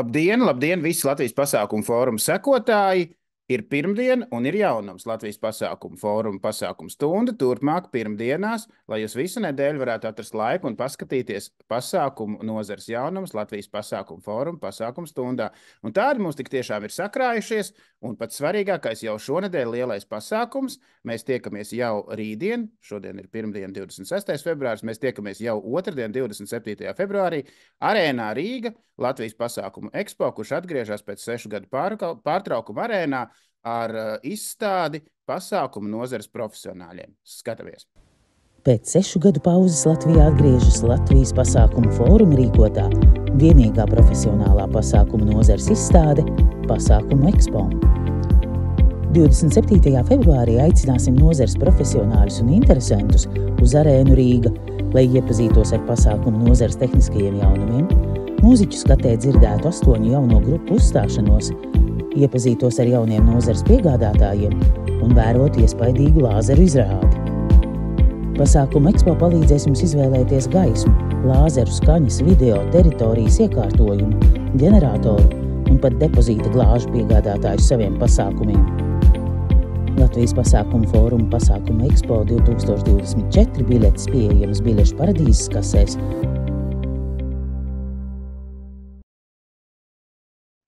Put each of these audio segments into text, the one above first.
Labdien, labdien, visi Latvijas pasākumu fóruma sekotāji! Ir pirmdiena un ir jaunums Latvijas pasākumu fóruma pasākumu stunda. Turpmāk pirmdienās, lai jūs visu nedēļu varētu atrast laiku un paskatīties pasākumu nozares jaunumus Latvijas pasākumu fóruma pasākumu stundā. Un tādi mums tik tiešām ir sakrājušies, un pats svarīgākais jau šonedēļ lielais pasākums. Mēs tiekamies jau rītdien, šodien ir pirmdiena 26. februāris, mēs tiekamies jau otrdien 27. februārī Arēnā Rīga, Latvijas pasākumu ekspo, kurš atgriežas pēc 6 gadu pārtraukuma arēnā ar izstādi pasākumu nozares profesionāļiem. Skatāmies! Pēc 6 gadu pauzes Latvijā atgriežas Latvijas pasākumu fóruma rīkotā vienīgā profesionālā pasākumu nozares izstāde Pasākumu ekspo. 27. februārī aicināsim nozares profesionāļus un interesantus uz Arēnu Rīga, lai iepazītos ar pasākumu nozares tehniskajiem jaunumiem, mūziķu skatē dzirdētu 8 jauno grupu uzstāšanos, iepazītos ar jauniem nozares piegādātājiem un vērotu iespaidīgu lāzeru izrādi. Pasākumu ekspo palīdzēs jums izvēlēties gaismu, lāzeru skaņas, video, teritorijas iekārtojumu, ģeneratoru un pat depozīta glāžu piegādātājus saviem pasākumiem. Latvijas pasākumu fóruma pasākumu ekspo 2024 biļetes pieejamas biļešu paradīzes kasēs.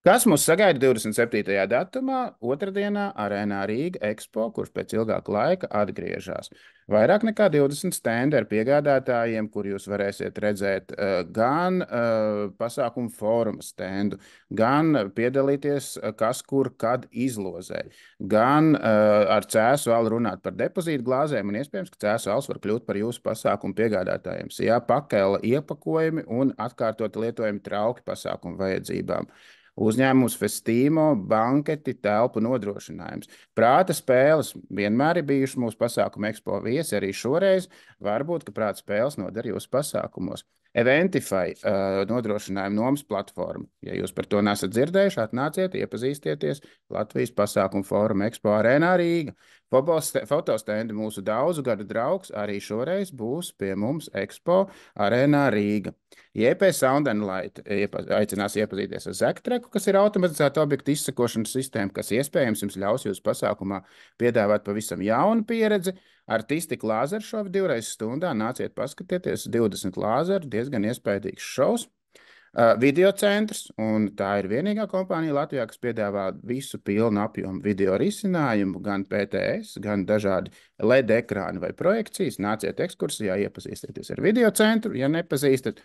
Kas mūs sagaida 27. datumā, otrdienā Arēnā Rīga ekspo, kurš pēc ilgāka laika atgriežas. Vairāk nekā 20 stendi ar piegādātājiem, kur jūs varēsiet redzēt gan pasākumu fóruma stendu, gan piedalīties kas kur kad izlozē, gan ar Cēsu alu runāt par depozītu glāzēm, un iespējams, ka Cēsu alas var kļūt par jūsu pasākumu piegādātājiem. Sijā pakela iepakojumi un atkārtoti lietojami trauki pasākumu vajadzībām. Uzņēmums Festīmo, banketi, telpu nodrošinājums. Prāta spēles vienmēr ir bijušas mūsu pasākumu ekspo viesi, arī šoreiz varbūt, ka prāta spēles noder jūsu pasākumos. Eventify nodrošinājuma nomas platforma. Ja jūs par to nesat dzirdējuši, atnāciet, iepazīstieties Latvijas pasākumu fóruma ekspo Arēnā Rīga. Fotostendi mūsu daudzu gadu draugs arī šoreiz būs pie mums ekspo Arēnā Rīga. JP Sound and Light aicinās iepazīties ar Zektreku, kas ir automatizēta objektu izsekošanas sistēma, kas iespējams jums ļaus jūsu pasākumā piedāvāt pavisam jaunu pieredzi. Artistika lāzeršovi 2 reizes stundā nāciet paskatieties 20 lāzeru, diezgan iespaidīgs šovs. Videocentrs, un tā ir vienīgā kompānija Latvijā, kas piedāvā visu pilnu apjomu video risinājumu, gan PTS, gan dažādi LED ekrāni vai projekcijas. Nāciet ekskursijā, iepazīstieties ar videocentru, ja nepazīstat.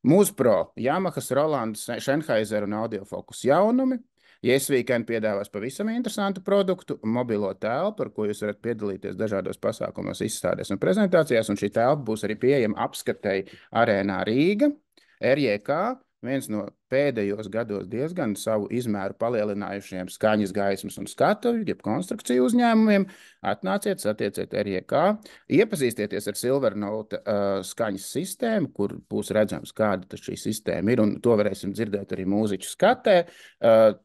Mūspro, Yamahas, Rolandas, Sennheiser un Audiofokus jaunumi. Yes Weekend piedāvās pavisam interesantu produktu, mobilo telpu, ar ko jūs varat piedalīties dažādos pasākumos, izstādēs un prezentācijās, un šī telpa būs arī pieejama apskatei Arēnā Rīga. RJK, viens no pēdējos gados diezgan savu izmēru palielinājušiem skaņas, gaismas un skatuvi, jeb konstrukciju uzņēmumiem. Atnāciet, satieciet RJK, iepazīstieties ar Silvernote skaņas sistēmu, kur būs redzams, kāda šī sistēma ir, un to varēsim dzirdēt arī mūziķu skatē.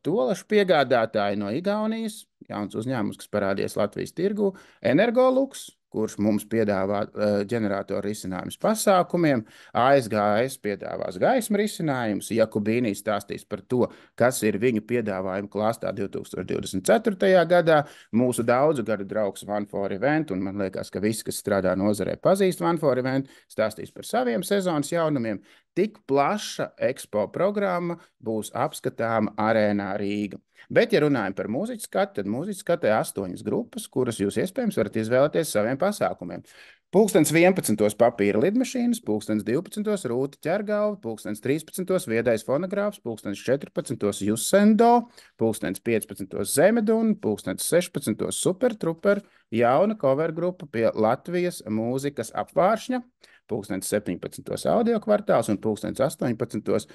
Tolašu piegādātāji no Igaunijas, jauns uzņēmums, kas parādījies Latvijas tirgū, Energolux, kurš mums piedāvā ģeneratoru risinājumus pasākumiem. ASGS piedāvās gaismu risinājumus. Jakubīnī stāstīs par to, kas ir viņu piedāvājumu klāstā 2024. gadā. Mūsu daudzu gadu draugs One4Event, un man liekas, ka visi, kas strādā nozarē, pazīst One4Event, stāstīs par saviem sezonas jaunumiem. Tik plaša ekspo programma būs apskatāma Arēnā Rīga. Bet, ja runājam par mūziķu skatu, tad mūziķu skatē 8 grupas, kuras jūs iespējams varat izvēlēties saviem pasākumiem. 11. papīra lidmašīnas, 12. rūta ķergalva, 13. viedais fonogrāfs, 14. Jusendo, 15. zemedun, 16. supertruper, jauna cover grupa pie Latvijas mūzikas apvāršņa, 17. audio kvartāls un 18.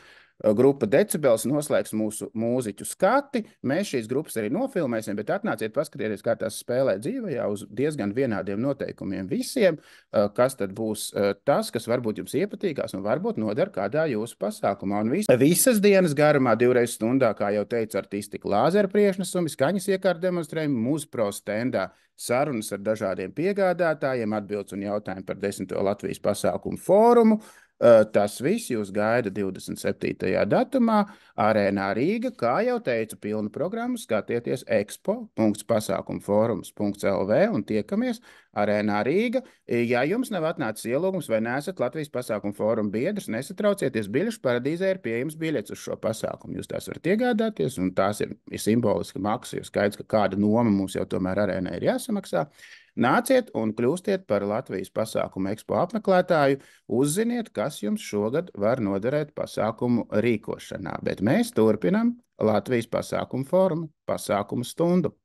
grupa Decibels noslēgs mūsu mūziķu skati. Mēs šīs grupas arī nofilmēsim, bet atnāciet paskatieties, kā tās spēlē dzīvajā uz diezgan vienādiem noteikumiem visiem, kas tad būs tas, kas varbūt jums iepatīkās un varbūt noder kādā jūsu pasākumā. Un visas dienas garumā 2 reizes stundā, kā jau teicu, artistika lāzera priekšnesumi, skaņas iekārtu demonstrējumi, Mūspro stendā sarunas ar dažādiem piegādātājiem, atbildes un jautājumi par 10. Latvijas pasākumu fórumu, Tas viss jūs gaida 27. datumā Arēnā Rīga. Kā jau teicu, pilnu programmu skatieties expo.pasākumforums.lv un tiekamies Arēnā Rīga. Ja jums nav atnācis ielūgums vai neesat Latvijas pasākumu fóruma biedrs, nesatraucieties, Biļešu paradīzē ir pieejams biļets uz šo pasākumu. Jūs tās varat iegādāties, un tās ir simboliska maksa, jo skaidrs, ka kāda noma mums jau tomēr Arēnai ir jāsamaksā. Nāciet un kļūstiet par Latvijas pasākumu ekspo apmeklētāju, uzziniet, kas jums šogad var noderēt pasākumu rīkošanā. Bet mēs turpinam Latvijas pasākumu fórumu, pasākumu stundu.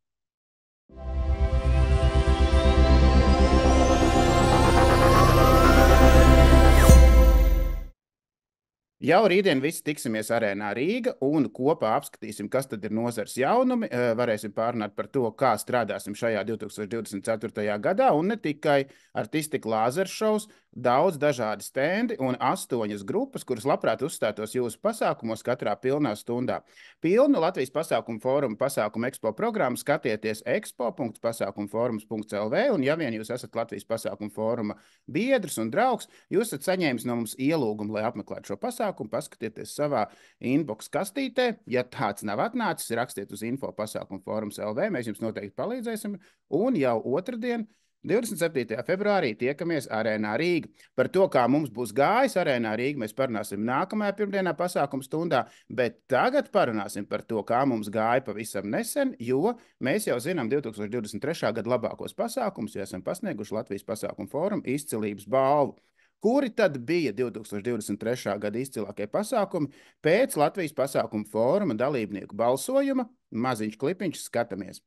Jau rītdien visi tiksimies Arēnā Rīga un kopā apskatīsim, kas tad ir nozares jaunumi. Varēsim pārunāt par to, kā strādāsim šajā 2024. gadā, un ne tikai artistika lāzeršovs, daudz dažādi stendi un 8 grupas, kuras labprāt uzstātos jūsu pasākumos katrā pilnā stundā. Pilnu Latvijas pasākumu fórumu pasākumu ekspo programmu skatieties expo.pasākumforums.lv, un ja vien jūs esat Latvijas pasākumu fóruma biedrs un draugs, jūs esat saņēmis no mums ielūgumu, lai apmeklētu šo pasākumu, paskatieties savā inbox kastītē. Ja tāds nav atnācis, rakstiet uz info.pasākumforums.lv, mēs jums noteikti palīdzēsim, un jau otrdien, 27. februārī tiekamies Arēnā Rīga. Par to, kā mums būs gājis Arēnā Rīga, mēs parunāsim nākamajā pirmdienā pasākuma stundā, bet tagad parunāsim par to, kā mums gāja pavisam nesen, jo mēs jau zinām 2023. gada labākos pasākumus, jo esam pasnieguši Latvijas pasākumu fórumu izcilības balvu. Kuri tad bija 2023. gada izcilākie pasākumi? Pēc Latvijas pasākumu fóruma dalībnieku balsojuma maziņš klipiņš skatāmies.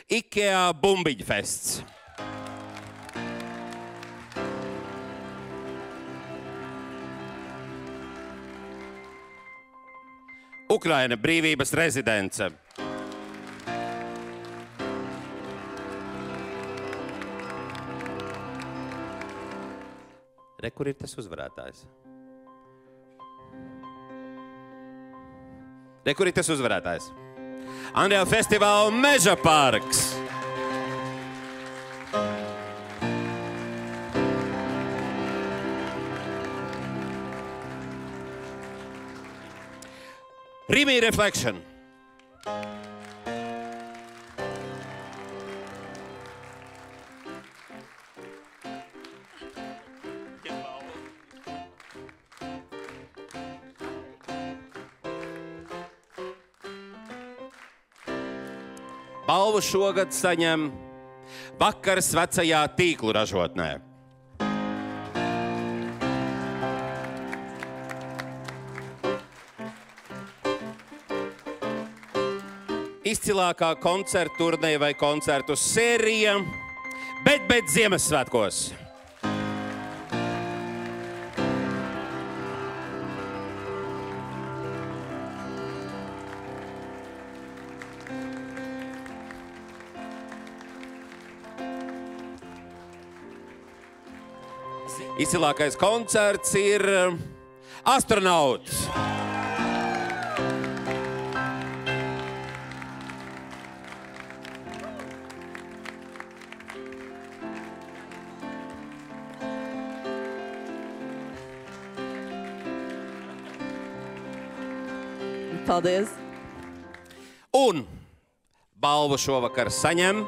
IKEA bumbiņu fests. Ukraina brīvības rezidence. Re, kur ir tas uzvarētājs? Re, kur ir tas uzvarētājs? Andrija festivāla Meža parks. Rimi Reflection. Balvu šogad saņem Vakars vecajā tīklu ražotnē. Izcilākā koncertu turnē vai koncertu sērija, bet Ziemassvētkos. Izcilākais koncerts ir Astronauts. Paldies! Un balvu šovakar saņem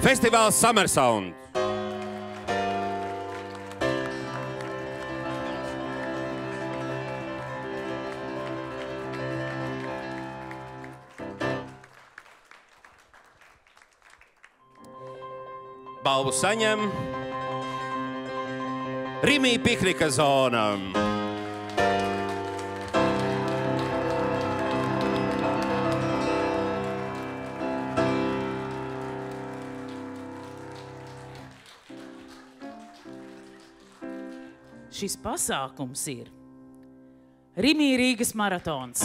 festivāls Summer Sound. Balvu saņem Rimi piknika zona. Šis pasākums ir Rimi Rīgas maratons.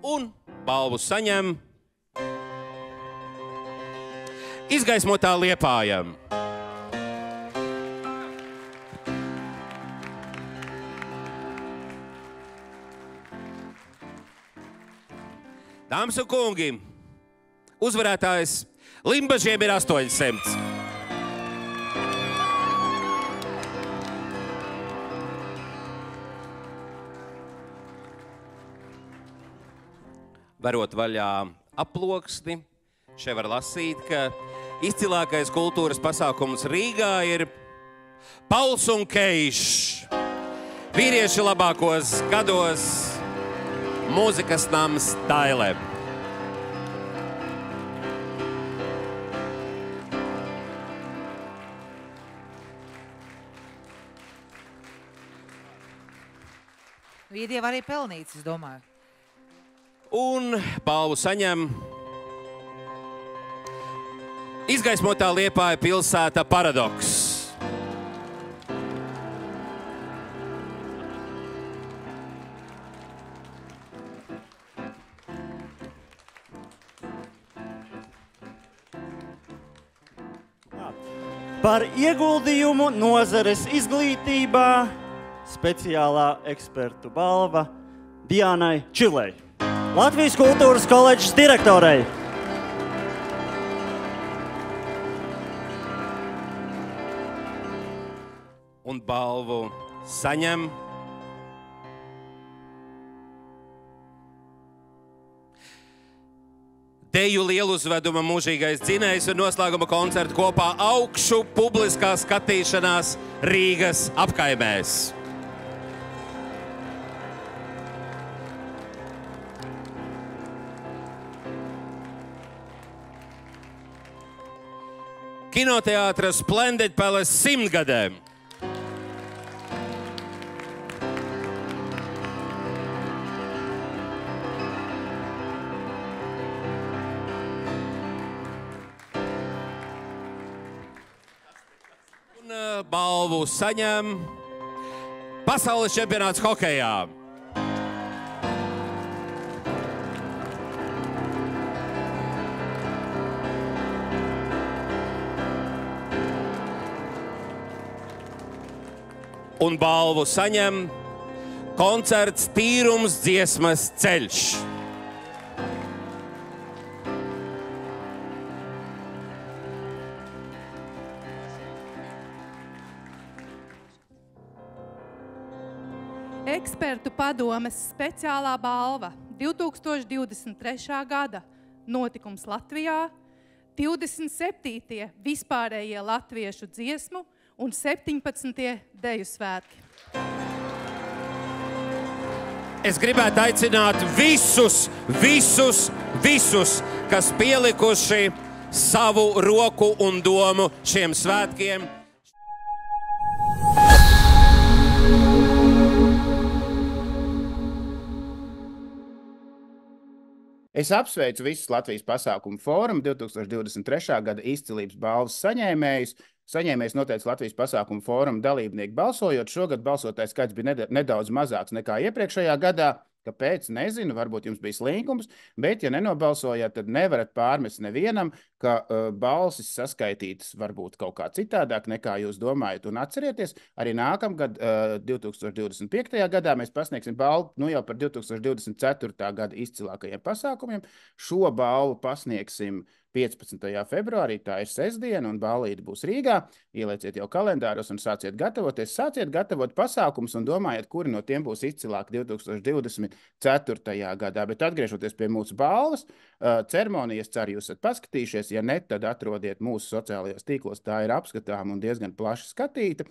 Un balvu saņem izgaismotā Liepāja. Dāmas un kungi, uzvarētājs Limbažiem ir 800. Varot vaļā aploksni, šeit var lasīt, ka izcilākais kultūras pasākums Rīgā ir Pauls un Keišs. Vīrieši labākos gados mūzikas nams Dailē. Vīri jau arī pelnīts, es domāju. Un balvu saņem izgaismotā Liepāja pilsēta Paradoks. Par ieguldījumu nozares izglītībā speciālā ekspertu balva Dianai Čilei, Latvijas kultūras koledžas direktorei. Un balvu saņem deju lieluzveduma mūžīgais dzinējs un noslēguma koncertu kopā Augšu publiskā skatīšanās Rīgas apkaimēs. Kinoteātra Splendid Palace 100 gadēm. Balvu saņem pasaules čempionāts hokejā. Un balvu saņem koncerts Tīrums dziesmas ceļš. Ekspertu padomes speciālā balva 2023. gada notikums Latvijā, 27. vispārējie latviešu dziesmu un 17. deju svētki. Es gribētu aicināt visus, kas pielikuši savu roku un domu šiem svētkiem. Es apsveicu visus Latvijas pasākumu fórumu 2023. gada izcilības balvas saņēmējus. Saņēmējs noteica Latvijas pasākumu fórumu dalībnieku balsojot. Šogad balsotājs skaits bija nedaudz mazāks nekā iepriekšējā gadā. Kāpēc? Nezinu, varbūt jums bija slinkums, bet, ja nenobalsojāt, tad nevarat pārmest nevienam, ka balsis saskaitītas varbūt kaut kā citādāk, nekā jūs domājat. Un atcerieties, arī nākamgad, 2025. gadā, mēs pasniegsim balvu jau par 2024. gada izcilākajiem pasākumiem. Šo balvu pasniegsim 15. februārī, tā ir sestdiena, un ballīte būs Rīgā. Ielieciet jau kalendāros un sāciet gatavoties. Sāciet gatavot pasākumus un domājiet, kuri no tiem būs izcilāki 2024. gadā. Bet atgriežoties pie mūsu balvas, ceremonijas, ceru, jūs esat paskatījušies. Ja ne, tad atrodiet mūsu sociālajos tīklos. Tā ir apskatām un diezgan plaši skatīta.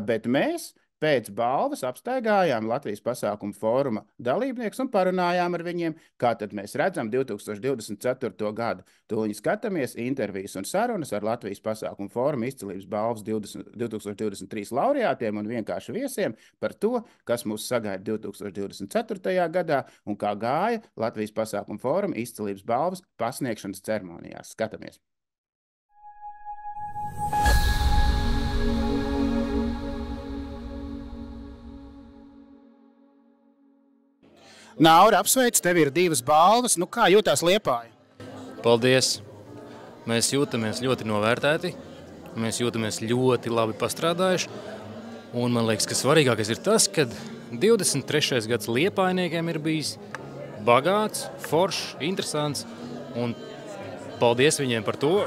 Bet mēs pēc balvas apstaigājām Latvijas pasākumu fóruma dalībniekus un parunājām ar viņiem, kā tad mēs redzam 2024. gadu. Tūlīt skatāmies intervijas un sarunas ar Latvijas pasākumu fóruma izcilības balvas 2023 laureātiem un vienkārši viesiem par to, kas mūs sagaida 2024. gadā un kā gāja Latvijas pasākumu fóruma izcilības balvas pasniegšanas ceremonijās. Skatāmies! Naura, apsveic, tev ir 2 balvas. Nu, kā jūtās Liepāja? Paldies! Mēs jūtamies ļoti novērtēti, mēs jūtamies ļoti labi pastrādājuši. Un man liekas, ka svarīgākais ir tas, ka 23. gads Liepājniekiem ir bijis bagāts, foršs, interesants. Un paldies viņiem par to,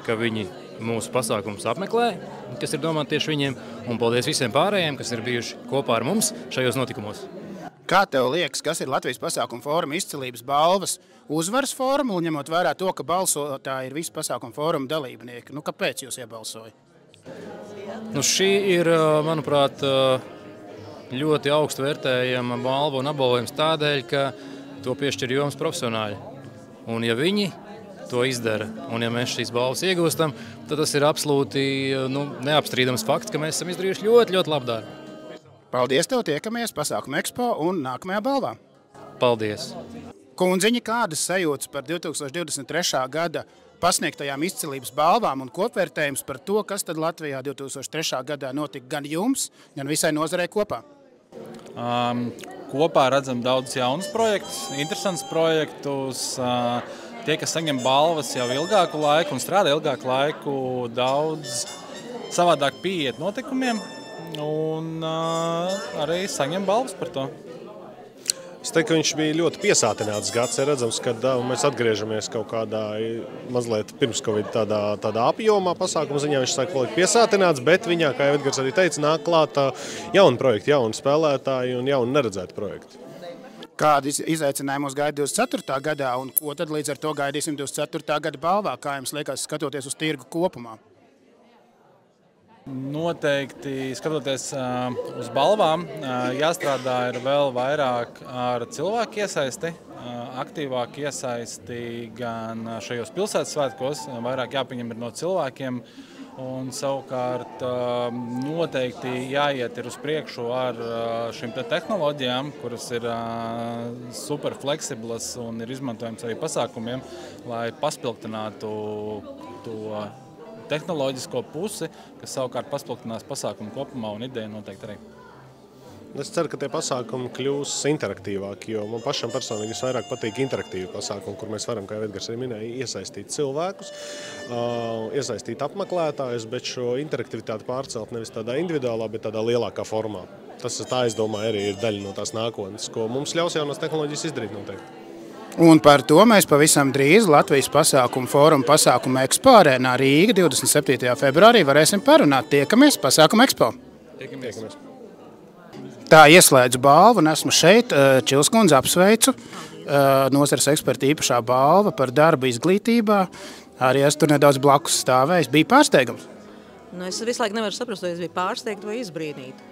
ka viņi mūsu pasākums apmeklē, kas ir domāti tieši viņiem. Un paldies visiem pārējiem, kas ir bijuši kopā ar mums šajos notikumos. Kā tev liekas, kas ir Latvijas pasākuma fóruma izcilības balvas uzvaras formula, ņemot vērā to, ka balsotāji ir visi pasākuma fóruma dalībnieki? Kāpēc jūs iebalsojat? Šī ir, manuprāt, ļoti augstu vērtējama balva un apbalvojums tādēļ, ka to piešķir jomas profesionāļi. Un ja viņi to izdara, un ja mēs šīs balvas iegūstam, tad tas ir absolūti neapstrīdams fakts, ka mēs esam izdarījuši ļoti, ļoti labu darbu. Paldies tev, tiekamies pasākuma ekspo un nākamajā balvā. Paldies. Kundziņa, kādas sajūtas par 2023. gada pasniegtajām izcilības balvām un kopvērtējums par to, kas tad Latvijā 2003. gadā notika gan jums, gan visai nozarei kopā? Kopā redzam daudz jaunus projektus, interesants projektus. Tie, kas saņem balvas jau ilgāku laiku un strādā ilgāku laiku, daudz savādāk pieiet notikumiem. Un arī saņem balvas par to. Es teiktu, ka viņš bija ļoti piesātināts gads. Ir redzams, ka mēs atgriežamies kaut kādā mazliet pirms Covid tādā apjomā pasākuma ziņā. Viņš sāk palikt piesātināts, bet viņā, kā jau Edgars arī teica, nāk klāt jauni projekti, jauni spēlētāji un jauni neredzēti projekti. Kādi izaicinājumi mūs gaida 24. gadā un ko tad līdz ar to gaidīsim 24. gada balvā? Kā jums liekas, skatoties uz tirgu kopumā? Noteikti, skatoties uz balvām, jāstrādā ir vēl vairāk ar cilvēku iesaisti, aktīvāk iesaisti gan šajos pilsētas svētkos, vairāk jāpieņem ir no cilvēkiem, un savukārt noteikti jāiet ir uz priekšu ar šīm tehnoloģijām, kuras ir super fleksiblas un ir izmantojams arī pasākumiem, lai paspilgtinātu to tehnoloģisko pusi, kas savukārt paspilgtinās pasākumu kopumā un ideja noteikti arī. Es ceru, ka tie pasākumi kļūs interaktīvāki, jo man pašam personīgi visvairāk patīk interaktīvi pasākumi, kur mēs varam, kā Edgars arī minēja, iesaistīt cilvēkus, iesaistīt apmeklētājus, bet šo interaktivitāti pārcelt nevis tādā individuālā, bet tādā lielākā formā. Tas, tā es domāju, arī ir daļa no tās nākotnes, ko mums ļaus jaunās tehnoloģijas izdarīt noteikti. Un par to mēs pavisam drīz Latvijas pasākuma fóruma pasākuma Expo arēnā Rīga 27. februārī varēsim parunāt. Tiekamies pasākuma Expo. Tiekamies. Tā ieslēdzu balvu un esmu šeit. Čilskundze apsveicu. Nozares eksperta īpašā balva par darbu izglītībā. Arī es tur nedaudz blakus stāvējis. Bija pārsteigums? Es visu laiku nevaru saprast, vai es biju pārsteigta vai izbrīnīta.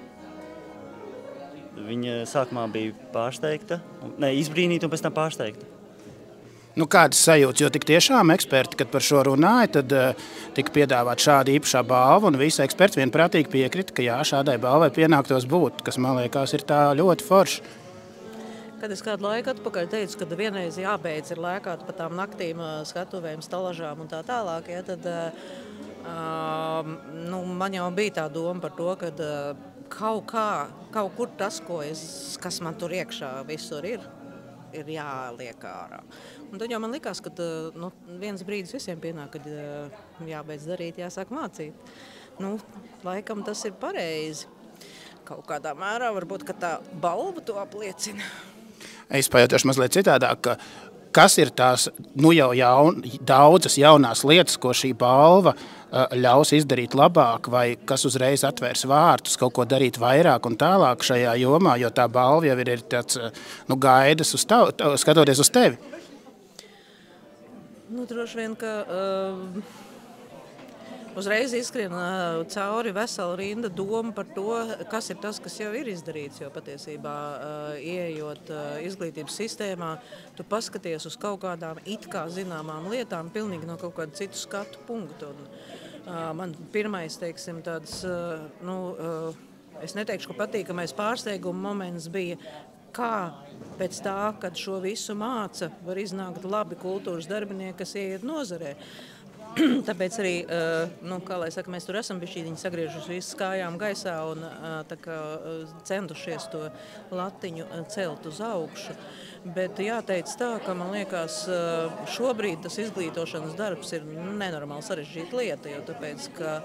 Viņa sākumā bija pārsteigta, izbrīnīta un pēc tam pārsteigta. Kādas sajūtas, jo tik tiešām eksperti, kad par šo runāja, tad tika piedāvāt šāda īpašā balva un visi eksperti vienprātīgi piekrita, ka jā, šādai balvai pienāktos būt, kas man liekas ir tā ļoti forši. Kad es kādu laiku atpakaļ teicu, ka vienreiz jābeidz ir lēkāt pa tām naktīm skatuvēm, stalažām un tā tālāk, ja, tad man jau bija tā doma par to, ka kaut kur tas, kas man tur iekšā visur ir jāliek ārā. Un tad jau man likās, ka viens brīdis visiem pienāk, kad jābeidz darīt, jāsāk mācīt. Laikam tas ir pareizi. Kaut kādā mērā varbūt, ka tā balva to apliecina. Es pajautāšu mazliet citādāk, kas ir tās jau daudzas jaunās lietas, ko šī balva ļaus izdarīt labāk, vai kas uzreiz atvērs vārtus, kaut ko darīt vairāk un tālāk šajā jomā, jo tā balva jau ir tāds gaidas skatoties uz tevi? Droši vien, ka uzreiz izskrien cauri vesela rinda doma par to, kas ir tas, kas jau ir izdarīts, jo patiesībā, ieejot izglītības sistēmā, tu paskaties uz kaut kādām it kā zināmām lietām, pilnīgi no kaut kāda citu skatu punktu. Man pirmais, teiksim, tāds, es neteikšu, ka patīkamais pārsteiguma moments bija, kā pēc tā, kad šo visu māca, var iznākt labi kultūras darbinieki, kas ieiet nozarē. Tāpēc arī, kā lai saka, mēs tur esam bišķītiņi sagriežuši visas kājām gaisā un tā kā centušies to latiņu celt uz augšu. Bet jāteic tā, ka man liekas, šobrīd tas izglītošanas darbs ir nenormāli sarežģīta lieta, jo tāpēc, ka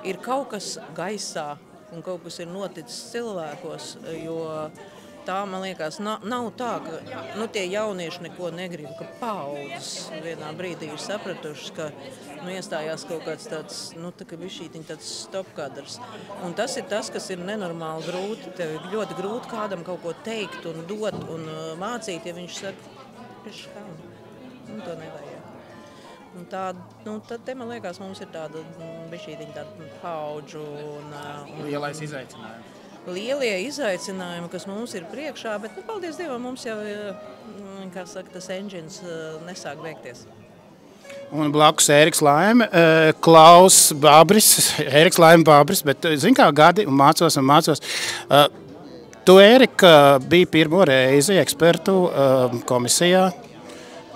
ir kaut kas gaisā un kaut kas ir noticis cilvēkos, jo tā, man liekas, nav tā, ka tie jaunieši neko negrib, ka paaudzes vienā brīdī ir sapratušas, ka iestājās kaut kāds tāds, tā kā bišķītiņ tāds stopkadrs. Un tas ir tas, kas ir nenormāli grūti. Tev ir ļoti grūti kādam kaut ko teikt un dot un mācīt, ja viņš saka, to nevajag. Un tad te, man liekas, mums ir tāda bišķītiņ tāda paudžu un lielais izaicinājums. Lielie izaicinājumi, kas mums ir priekšā, bet, paldies Dievam, mums jau, kā saka, tas engines nesāk beigties. Un blakus Ēriks Laime, Klaus Babris, Ēriks Laime Babris, bet, zin kā, gadi un mācos. Tu, Ērika, biji pirmo reizi ekspertu komisijā,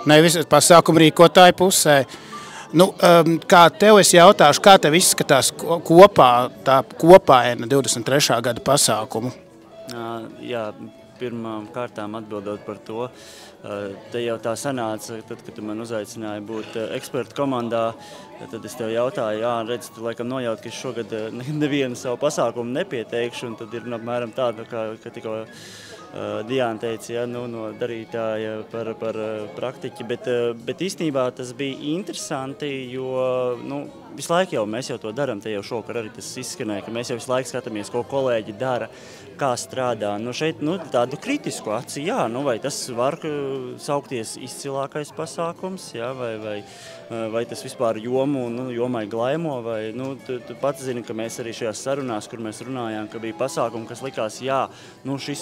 nevis pasākumu rīkotāju pusē. Kā tev es jautāšu, kā tev izskatās kopā tā kopaina 23. gada pasākumu? Jā, pirmām kārtām atbildot par to, te jau tā sanāca, tad, kad tu man uzaicināji būt ekspertu komandā, tad es tev jautāju, redz, tu laikam nojaut, ka es šogad nevienu savu pasākumu nepieteikšu, un tad ir apmēram tāda, ka tikko Diana teica, no darītāja par praktiķi, bet īstenībā tas bija interesanti, jo visu laiku jau mēs jau to daram, te jau šokar arī tas izskanēja, ka mēs jau visu laiku skatāmies, ko kolēģi dara, kā strādā. Šeit tādu kritisku aci, vai tas var saukties izcilākais pasākums, vai tas vispār jomai glaimo, vai tu pats zini, ka mēs arī šajās sarunās, kur mēs runājām, ka bija pasākumi, kas likās,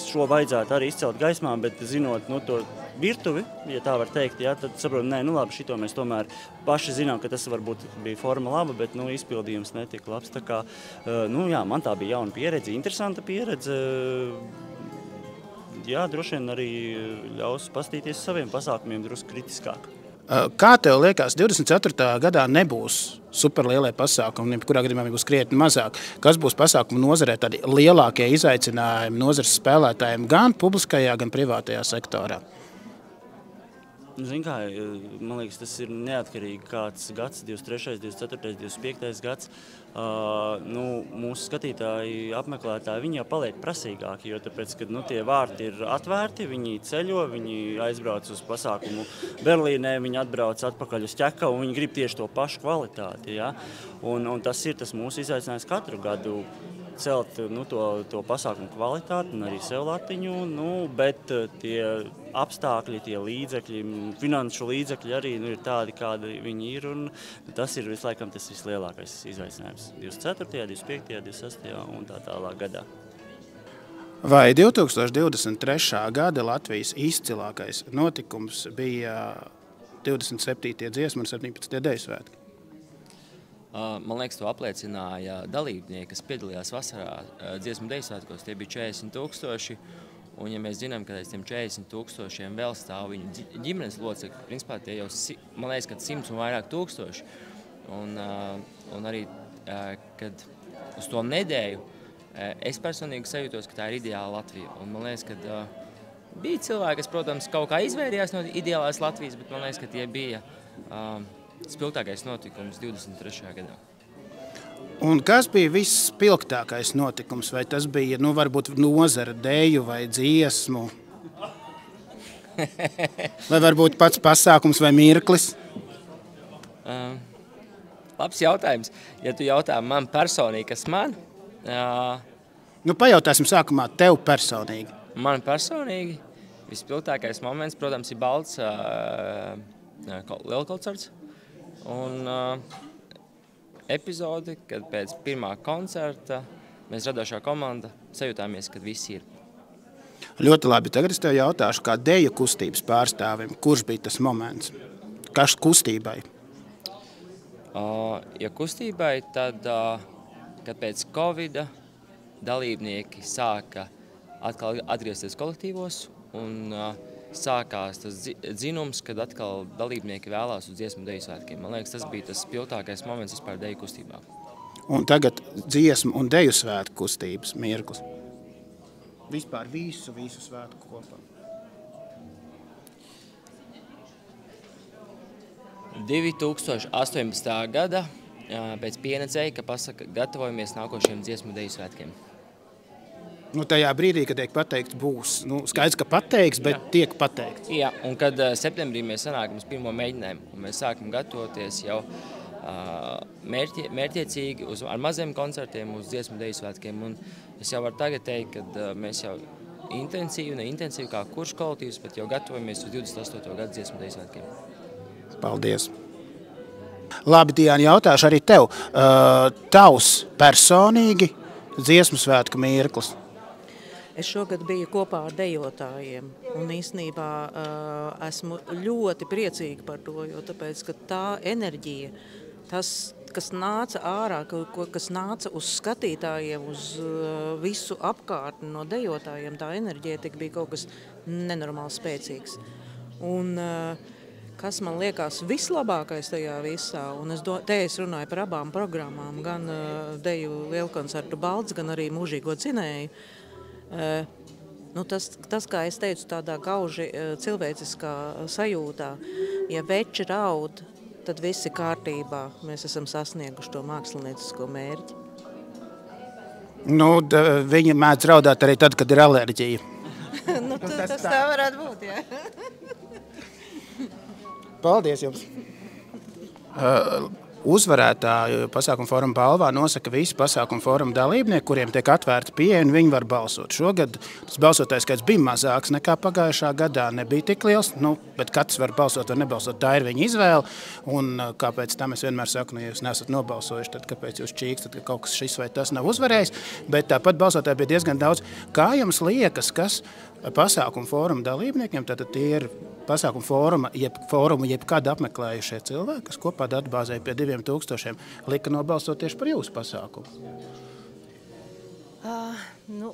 šo vajadzētu arī izcelt gaismā, bet zinot to virtuvi, ja tā var teikt, tad saprot, labi, šito mēs tomēr paši zinām, ka tas varbūt bija forma laba, bet izpildījums netika labs. Tā kā, man tā bija jauna pieredze, interesanta pieredze. Droši vien arī ļaus pastīties saviem pasākumiem drusku kritiskāk. Kā tev liekas, 24. gadā nebūs superlielie pasākumi, kurā gadījumā būs krietni mazāk? Kas būs pasākumu nozarē tādi lielākie izaicinājumi nozares spēlētājiem gan publiskajā, gan privātajā sektorā? Zin kā, man liekas, tas ir neatkarīgi kāds gads, 23., 24., 25. gads. Mūsu skatītāji, apmeklētāji, viņi jau paliek prasīgāki, jo tāpēc, kad tie vārti ir atvērti, viņi ceļo, viņi aizbrauc uz pasākumu Berlīnē, viņi atbrauc atpakaļ uz Ķekavu, un viņi grib tieši to pašu kvalitāti. Ja? Un tas ir tas mūsu izaicinājums katru gadu. Celt to pasākumu kvalitāti un arī sev latiņu, bet tie apstākļi, tie līdzekļi, finanšu līdzekļi arī ir tādi, kādi viņi ir, un tas ir vislaikam tas vislielākais izaicinājums 24., 25., 26. un tā tālāk gadā. Vai 2023. gada Latvijas izcilākais notikums bija 27. dziesmu un 17. deju svētki? Man liekas, to apliecināja dalībnieki, kas piedalījās vasarā dziesmu deju svētkos. Tie bija 40,000, un ja mēs zinām, ka aiz tiem 40,000 vēl stāv viņu ģimenes locekļi, principā tie jau, man liekas, ka 100 un vairāk tūkstoši. Un arī, kad uz to nedēļu, es personīgi sajūtos, ka tā ir ideāla Latvija. Un man liekas, ka bija cilvēki, kas, protams, kaut kā izvairījās no ideālās Latvijas, bet man liekas, ka tie bija spilgtākais notikums 23. gadā. Un kas bija visspilgtākais notikums? Vai tas bija, varbūt nozara deju vai dziesmu? Vai varbūt pats pasākums vai mirklis? Labs jautājums. Ja tu jautā man personīgi, kas man? Pajautāsim sākumā tev personīgi. Man personīgi vispilgtākais moments, protams, ir balts lielkoncerts. Un epizodi, kad pēc pirmā koncerta mēs radošā komanda sajūtāmies, kad visi ir. Ļoti labi. Tagad es tev jautāšu, kā deju kustības pārstāvim, kurš bija tas moments? Kas kustībai? Ja kustībai, tad, kad pēc Covida dalībnieki sāka atkal atgriezties kolektīvos un sākās tas dzinums, kad atkal dalībnieki vēlās uz dziesmu deju svētkiem. Man liekas, tas bija tas spilgtākais moments vispār deju kustībā. Un tagad dziesmu un deju svētku kustības mirklis. Vispār visu svētku kopā. 2018. gada pēc pieredzēja, ka pasaka, gatavojamies nākošajiem dziesmu deju svētkiem. Nu, tajā brīdī, kad tiek pateikts, būs. Nu, skaidrs, ka pateiks, bet tiek pateikts. Jā, un kad septembrī mēs sanākam uz pirmo mēģinājumu, un mēs sākam gatavoties jau mērķiecīgi ar maziem koncertiem uz dziesmu deju svētkiem. Un es jau varu tagad teikt, ka mēs jau intensīvi kā kurš kolektīvs, bet jau gatavojamies uz 28. gadu dziesmu deju svētkiem. Paldies! Labi, Diana, jautāšu arī tev. Tavs personīgi dziesmu svētku mirklis? Es šogad biju kopā ar dejotājiem un īstenībā esmu ļoti priecīga par to, jo tāpēc, ka tā enerģija, tas, kas nāca ārā, kas nāca uz skatītājiem, uz visu apkārtni no dejotājiem, tā enerģētika bija kaut kas nenormāli spēcīgs. Un kas man liekas vislabākais tajā visā, un es runāju par abām programmām, gan deju lielkoncertu Balts, gan arī mūžīgo dzinēju. Tas, kā es teicu, tādā gauži cilvēciskā sajūtā, ja veči raud, tad viss ir kārtībā. Mēs esam sasnieguši to māksliniecisko mērķi. Nu, viņi mēdz raudāt arī tad, kad ir alerģija. Tas tā varētu būt, jā. Paldies jums! Uzvarētāju pasākumu fóruma balvā nosaka visi pasākumu fóruma dalībnieki, kuriem tiek atvērta pieeja un viņi var balsot. Šogad tas balsotājs skaits bija mazāks nekā pagājušā gadā, nebija tik liels, bet katrs var balsot vai nebalsot, tā ir viņa izvēle. Un kāpēc tam es vienmēr saku, ja jūs neesat nobalsojuši, tad kāpēc jūs čīkstat, ka kaut kas šis vai tas nav uzvarējis, bet tāpat balsotāji bija diezgan daudz. Kā jums liekas, kas pasākumu fóruma dalībniekiem, tad tie ir pasākumu fórumu jebkad apmeklējušie cilvēki, kas kopā datubāzēja pie 2000, lika nobalsot tieši par jūsu pasākumu?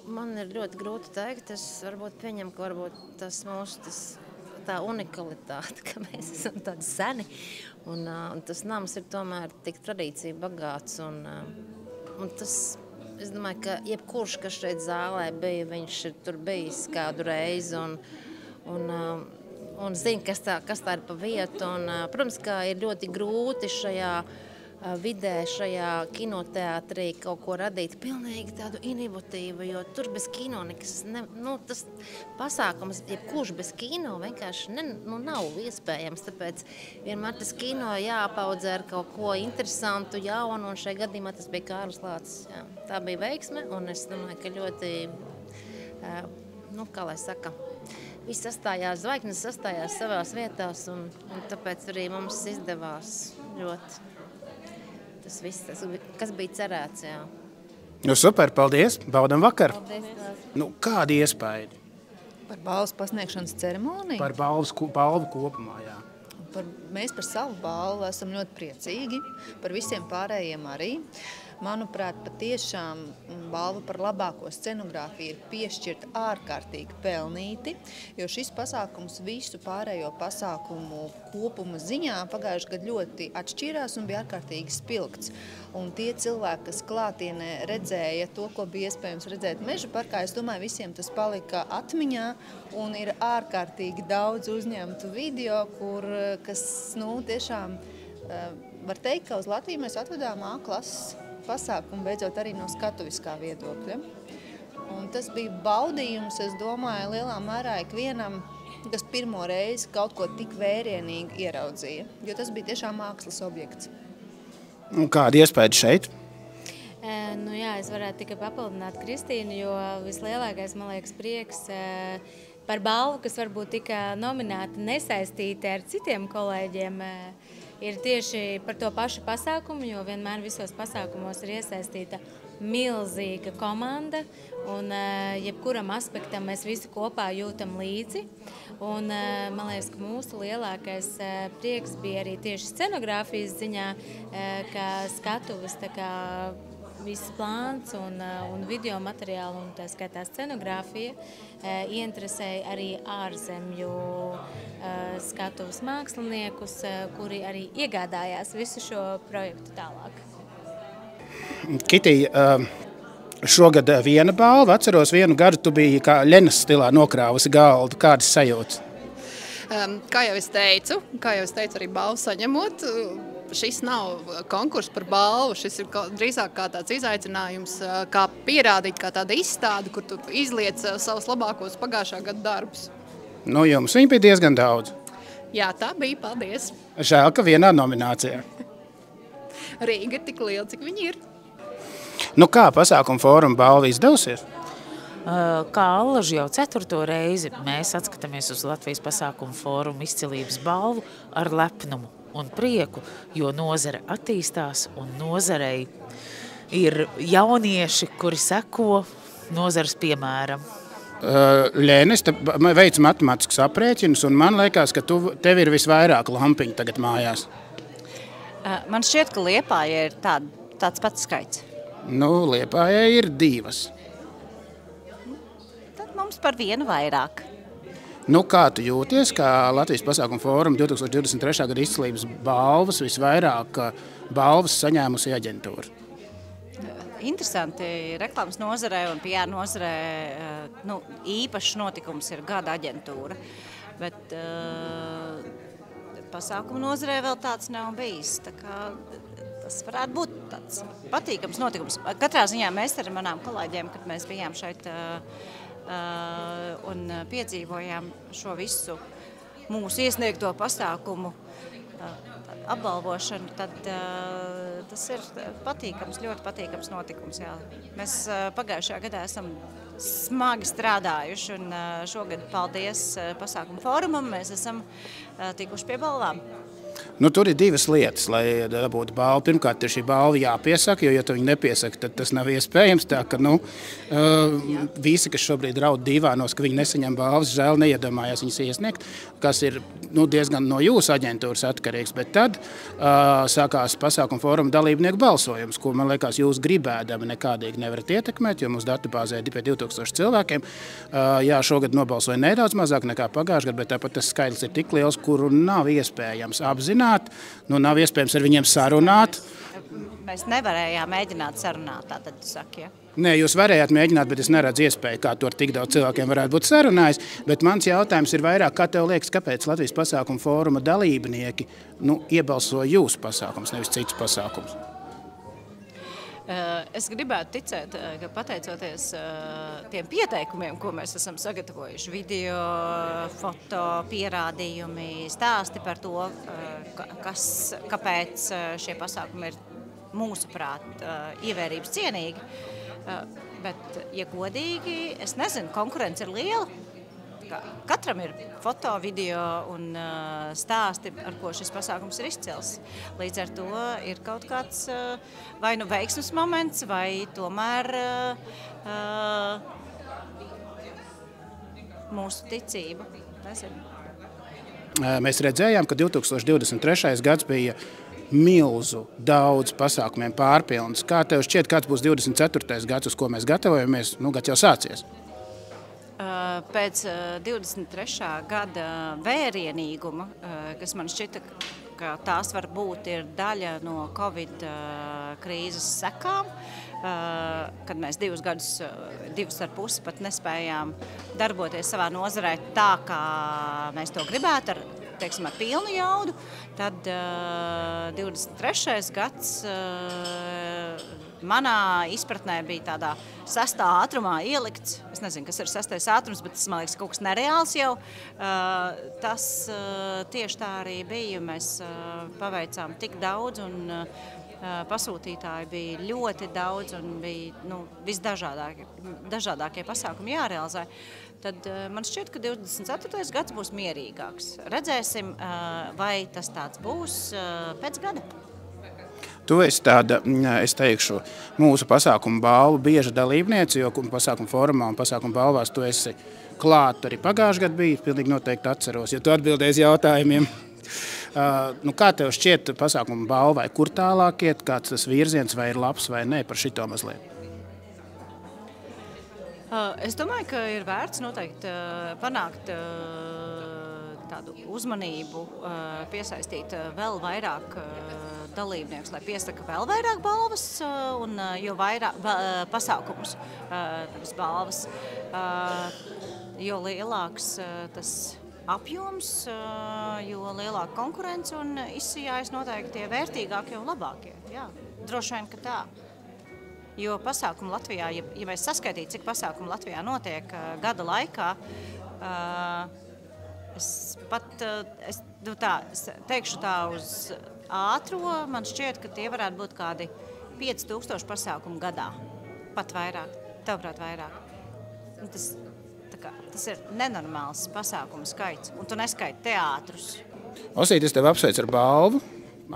Man ir ļoti grūti teikt. Es varbūt pieņemu, ka varbūt tas mūsu tā unikalitāte, ka mēs esam tādi seni, un tas nams ir tomēr tik tradīcija bagāts, un tas, es domāju, ka jebkurš, kas šeit zālē bija, viņš ir tur bijis kādu reizi, un zina, kas tā ir pa vietu. Un, protams, ka ir ļoti grūti šajā vidē, šajā kinoteātrī kaut ko radīt pilnīgi tādu inovatīvu, jo tur bez kino nekas, tas pasākums, jebkurš bez kino vienkārši nav iespējams, tāpēc vienmēr tas kino jāpaudzē ar kaut ko interesantu, jaunu, un šajā gadījumā tas bija Kārlis Lācis. Jā. Tā bija veiksme, un es domāju, ka ļoti, kā lai saka, viss sastājās, zvaigznes sastājās savās vietās, un tāpēc arī mums izdevās ļoti tas viss, kas bija cerēts, jā. Super, paldies, baudam vakar. Paldies. Kādi iespēja? Par balvas pasniegšanas ceremoniju? Par balvu kopumā, jā. Mēs par savu balvu esam ļoti priecīgi, par visiem pārējiem arī. Manuprāt, patiešām balva par labāko scenogrāfiju ir piešķirta ārkārtīgi pelnīti, jo šis pasākums visu pārējo pasākumu kopuma ziņā pagājušajā gadā ļoti atšķīrās un bija ārkārtīgi spilgts. Un tie cilvēki, kas klātienē redzēja to, ko bija iespējams redzēt Meža parkā, es domāju, visiem tas palika atmiņā un ir ārkārtīgi daudz uzņemtu video, kas tiešām var teikt, ka uz Latviju mēs atvedām A klases pasākumu, beidzot arī no skatuviskā viedokļa. Un tas bija baudījums, es domāju, lielā mērā ikvienam, kas pirmo reizi kaut ko tik vērienīgi ieraudzīja, jo tas bija tiešām mākslas objekts. Kāda iespēja šeit? Es varētu tikai papildināt Kristīnu, jo vislielākais, man liekas, prieks par balvu, kas varbūt tika nominēta nesaistīti ar citiem kolēģiem, ir tieši par to pašu pasākumu, jo vienmēr visos pasākumos ir iesaistīta milzīga komanda, un jebkuram aspektam mēs visi kopā jūtam līdzi. Un man liekas, ka mūsu lielākais prieks bija arī tieši scenogrāfijas ziņā, ka skatuves viss plāns un video materiāli un tā skaitā scenogrāfija ieinteresēja arī ārzemju skatuves māksliniekus, kuri arī iegādājās visu šo projektu tālāk. Kitī, šogad viena balva, atceros vienu gadu, tu biji kā Ļenas stilā nokrāvusi galdu. Kādas sajūtas? Kā jau es teicu arī balvu saņemot, šis nav konkurss par balvu, šis ir drīzāk kā tāds izaicinājums, kā pierādīt, kā tāda izstāde, kur tu izliec savus labākos pagājušā gada darbus. Nu, jums viņi bija diezgan daudz. Jā, tā bija, paldies. Žēl, ka vienā nominācijā. Rīga ir tik liela, cik viņi ir. Nu kā pasākuma fóruma balva izdevusies? Kā Allaži jau 4. reizi mēs atskatāmies uz Latvijas pasākumu fórumu izcilības balvu ar lepnumu un prieku, jo nozare attīstās un nozarei ir jaunieši, kuri seko nozares piemēram. Ļēnis, veic matemātiskus aprēķinus, un man liekas, ka tev ir visvairāk lampiņu tagad mājās. Man šķiet, ka Liepājai ir tāds pats skaits. Nu, Liepājai ir 2. Mums par vienu vairāk. Nu, kā tu jūties, kā Latvijas pasākuma fóruma 2023. gada izcilības balvas visvairāk balvas saņēmusi aģentūra? Interesanti, reklāmas nozarē un PR nozarē īpašs notikums ir gada aģentūra, bet pasākuma nozarē vēl tāds nav bijis. Tā kā tas varētu būt tāds patīkams notikums. Katrā ziņā mēs ar manām kolēģiem, kad mēs bijām šeit un piedzīvojām šo visu mūsu iesniegto pasākumu apbalvošanu, tad tas ir patīkams, ļoti patīkams notikums. Jā. Mēs pagājušajā gadā esam smagi strādājuši un šogad, paldies pasākumu fórumam, mēs esam tikuši pie balvām. Nu, tur ir 2 lietas, lai dabūtu balvu. Pirmkārt, ir šī balva jāpiesaka, jo, ja tu viņu nepiesaka, tad tas nav iespējams. Tā, ka, visi, kas šobrīd raud divānos, ka viņi nesaņem balvas, žēl neiedomājās viņas iesniegt, kas ir diezgan no jūsu aģentūras atkarīgs. Bet tad sākās pasākuma fóruma dalībnieku balsojums, ko, man liekas, jūs gribēdami nekādīgi nevarat ietekmēt, jo mūsu datubāzē ir pie 2000 cilvēkiem. Jā, šogad nobalsoja nedaudz mazāk nekā pagājušajā gadā, bet tāpat tas skaitlis ir tik liels, kuru nav iespējams apzināt, nav iespējams ar viņiem sarunāt. Mēs nevarējām mēģināt sarunāt, tātad tu saki, ja? Nē, jūs varējāt mēģināt, bet es neredzu iespēju, kā to ar tik daudz cilvēkiem varētu būt sarunājis. Bet mans jautājums ir vairāk, kā tev liekas, kāpēc Latvijas pasākuma fóruma dalībnieki iebalsoja jūsu pasākums, nevis citus pasākums? Es gribētu ticēt, ka pateicoties tiem pieteikumiem, ko mēs esam sagatavojuši, video, foto, pierādījumi, stāsti par to, kāpēc šie pasākumi ir mūsuprāt ievērības cienīgi. Bet, ja godīgi, es nezinu, konkurence ir liela. Katram ir foto, video un stāsti, ar ko šis pasākums ir izcils. Līdz ar to ir kaut kāds vai nu veiksmes moments, vai tomēr mūsu ticība. Nezinu. Mēs redzējām, ka 2023. gads bija milzu daudz pasākumiem pārpilns. Kā tev šķiet, kāds būs 24. gads, uz ko mēs gatavojamies? Gads jau sācies. Pēc 23. gada vērienīguma, kas man šķita, ka tās var būt ir daļa no Covid krīzes sekām, kad mēs 2 gadus, 2,5 pat nespējām darboties savā nozarē tā, kā mēs to gribētu, ar pilnu jaudu, tad 23. gads manā izpratnē bija tādā 6. ātrumā ielikts. Es nezinu, kas ir 6. ātrums, bet tas, man liekas, kaut kas nereāls jau. Tas tieši tā arī bija. Mēs paveicām tik daudz un pasūtītāji bija ļoti daudz un bija visdažādākie pasākumi jārealizē. Tad man šķiet, ka 24. gads būs mierīgāks. Redzēsim, vai tas tāds būs pēc gada. Tu esi tāda, es teikšu, mūsu pasākuma balvu bieža dalībniece, jo pasākuma fórumā un pasākuma balvās tu esi klāt arī pagājušajā gadā bija, pilnīgi noteikti atceros, jo tu atbildēsi jautājumiem. Kā tev šķiet pasākuma balvai, kur tālāk iet, kāds tas virziens, vai ir labs vai nē, par šito mazliet? Es domāju, ka ir vērts noteikti panākt tādu uzmanību, piesaistīt vēl vairāk dalībniekus, lai piesaka vēl vairāk balvas un jo vairāk pasākumus, balvas, jo lielāks tas apjoms, jo lielāka konkurence un izsijājas noteikti tie vērtīgākie un labākie. Jā, droši vien, ka tā. Jo pasākumu Latvijā, ja mēs saskaitītu, cik pasākumu Latvijā notiek gada laikā, es teikšu tā uz ātro, man šķiet, ka tie varētu būt kādi 5000 pasākumu gadā. Pat vairāk, tavuprāt vairāk. Tas ir nenormāls pasākumu skaits, un tu neskaiti teātrus. Osīt, es tev apsveicu ar balvu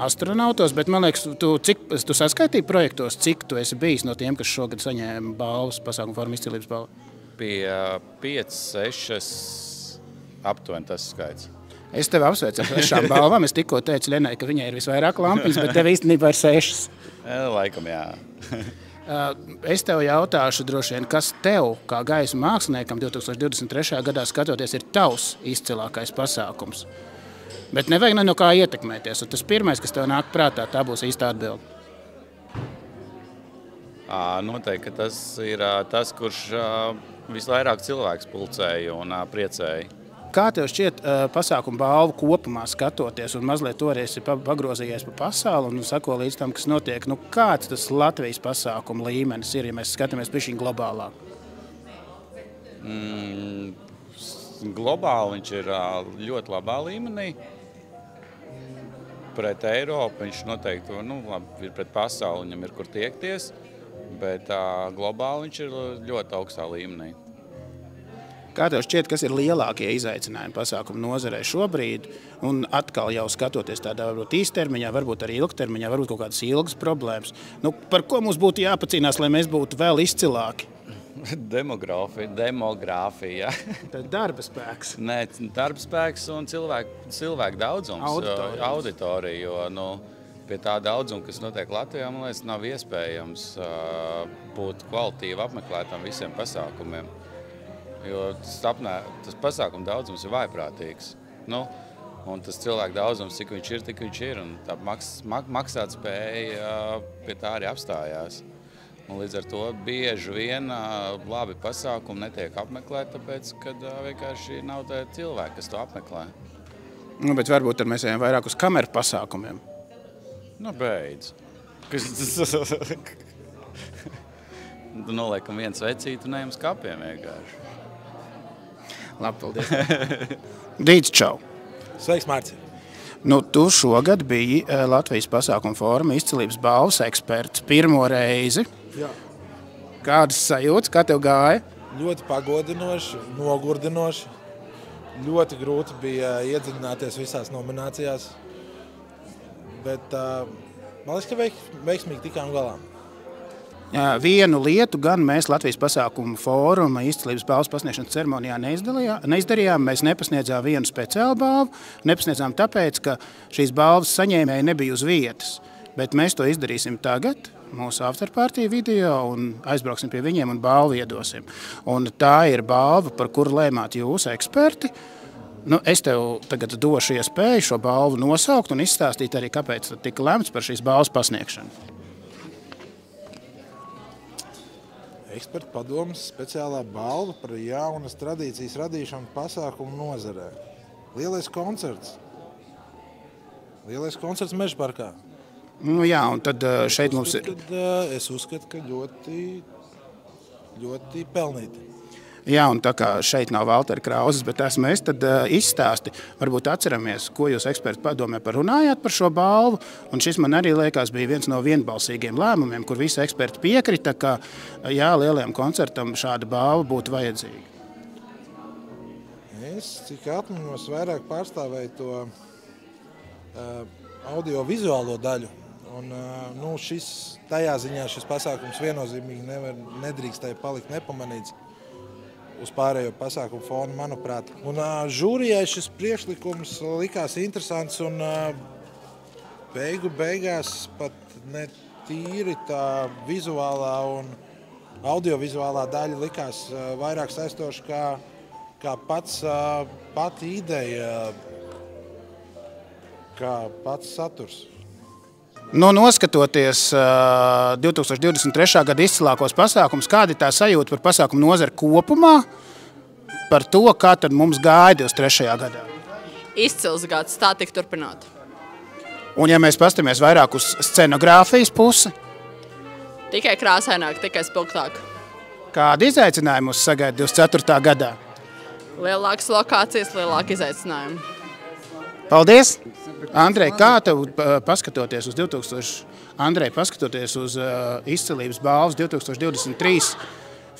astronautos, bet man liekas, tu saskaitīji projektos, cik tu esi bijis no tiem, kas šogad saņēma balvas, pasākumu formu izcilības balvu? Bija 5, 6, aptuveni tas skaits. Es tevi apsveicu ar šām balvām. Es tikko teicu Lenai, ka viņai ir visvairāk lampiņas, bet tev īstenībā ir 6. Laikam, jā. Es tev jautāšu droši vien, kas tev, kā gaisa māksliniekam 2023. gadā skatoties, ir tavs izcilākais pasākums. Bet nevajag no kā ietekmēties. Un tas pirmais, kas tev nāk prātā, tā būs īsta atbilde. Noteikti, ka tas ir tas, kurš visvairāk cilvēks pulcēja un priecēja. Kā tev šķiet pasākumu balvu kopumā skatoties un mazliet toreiz pagrozījies pa pasauli un sako līdz tam, kas notiek? Kāds tas Latvijas pasākumu līmenis ir, ja mēs skatāmies bišķiņ globālāk? Globāli viņš ir ļoti labā līmenī. Pret Eiropu viņš noteikti ir pret pasauli, viņam ir kur tiekties, bet globāli viņš ir ļoti augstā līmenī. Kā tev šķiet, kas ir lielākie izaicinājumi pasākumu nozarē šobrīd? Un atkal jau skatoties tādā varbūt īstermiņā, varbūt arī ilgtermiņā, varbūt kaut kādas ilgas problēmas. Par ko mums būtu jāpacīnās, lai mēs būtu vēl izcilāki? Demogrāfija. Tad darba spēks. Nē, darba spēks un cilvēku daudzums. Auditorija, jo pie tā daudzuma, kas notiek Latvijā, man liekas, nav iespējams būt kvalitīvi apmeklētam visiem pasākumiem. Jo tas pasākuma daudzums ir vājprātīgs. Un tas cilvēku daudzums, cik viņš ir, tik viņš ir. Un tā maksāt spēja pie tā arī apstājās. Un līdz ar to bieži vien labi pasākumi netiek apmeklēti, tāpēc, kad vienkārši nav tā cilvēki, kas to apmeklē. Bet varbūt tad mēs ejam vairāk uz kameru pasākumiem. Beidz. Noliekam viens vecīt un ejam uz kapiem vienkārši. Labi, paldies. Dīts, čau. Sveiks, Mārci. Tu šogad biji Latvijas pasākuma forma izcilības balvas eksperts pirmo reizi. Jā. Kādas sajūtas, kā tev gāja? Ļoti pagodinoši, nogurdinoši. Ļoti grūti bija iedziļināties visās nominācijās. Bet man liekas, ka veiksmīgi tikām galā. Vienu lietu gan mēs Latvijas pasākumu fóruma izcilības balvas pasniegšanas ceremonijā neizdarījām. Mēs nepasniedzām vienu speciālu balvu. Nepasniedzām tāpēc, ka šīs balvas saņēmēji nebija uz vietas. Bet mēs to izdarīsim tagad, mūsu afterparty video, un aizbrauksim pie viņiem un balvu iedosim. Un tā ir balva, par kuru lēmāt jūs, eksperti. Es tev tagad došu iespēju šo balvu nosaukt un izstāstīt arī, kāpēc tika lemts par šīs balvas pasniegšanu. Ekspertu padomes speciālā balva par jaunas tradīcijas radīšanu pasākumu nozarē. Lielais koncerts. Lielais koncerts Mežaparkā. Jā, un tad šeit mums ir... Es uzskatu, ka ļoti pelnīti. Jā, un tā kā šeit nav Valtera Krauzes, bet esmu es, tad izstāsti. Varbūt atceramies, ko jūs ekspertu padomē runājāt par šo balvu. Un šis man arī liekas bija viens no vienbalsīgiem lēmumiem, kur visi eksperti piekrita, ka lielajam koncertam šāda balva būtu vajadzīga. Es, cik atmiņos, vairāk pārstāvēju to audio-vizuālo daļu. Un, tajā ziņā šis pasākums viennozīmīgi nedrīkstēja palikt nepamanīts. uz pārējo pasākumu fonu, manuprāt. Un žūrijai šis priekšlikums likās interesants un beigās pat ne tīri tā vizuālā un audiovizuālā daļa likās vairāk saistoša kā pati ideja, kā pats saturs. Nu, noskatoties 2023. Gada izcilākos pasākumus, kāda ir tā sajūta par pasākumu nozari kopumā, par to, kā tad mums gāja 23. gadā? Izcils gads, tā tik turpināt. Un ja mēs pastamies vairāk uz scenogrāfijas pusi? Tikai krāsaināk, tikai spilgtāk. Kādi izaicinājumi mums sagaida 24. gadā? Lielākas lokācijas, lielāki izaicinājumi. Paldies! Andrej, kā tev paskatoties uz izcilības balvas 2023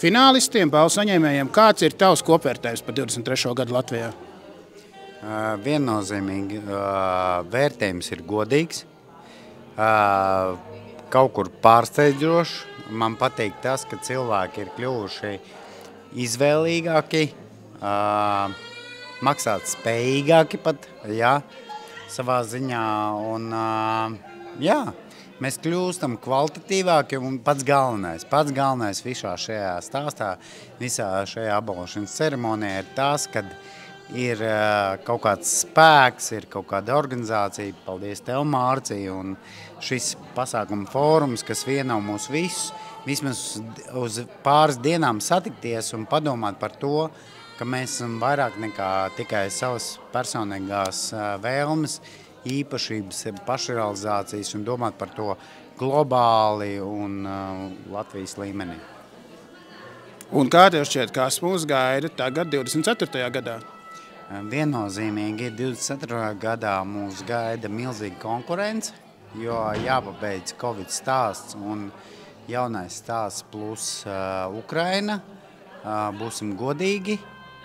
finālistiem, balvu saņēmējiem, kāds ir tavs kopvērtējums par 23. gadu Latvijā? Viennozīmīgi vērtējums ir godīgs, kaut kur pārsteidzošs. Man patīk tas, ka cilvēki ir kļuvuši izvēlīgāki, maksāt spējīgāki pat, jā, savā ziņā. Un, jā, mēs kļūstam kvalitatīvāki un pats galvenais visā šajā stāstā, visā šajā apbalvošanas ceremonijā ir tas, kad ir kaut kāds spēks, ir kaut kāda organizācija, paldies tev, Mārcija, un šis pasākuma fórums, kas vieno mūs visus, vismaz uz pāris dienām satikties un padomāt par to, ka mēs esam vairāk nekā tikai savas personīgās vēlmes, īpašības, pašrealizācijas un domāt par to globāli un Latvijas līmenī. Un kā tev šķiet, kas mūs gaida tagad 24. gadā? Viennozīmīgi 24. gadā mūs gaida milzīga konkurence, jo jāpabeidz Covid stāsts un jaunais stāsts plus Ukraina. Būsim godīgi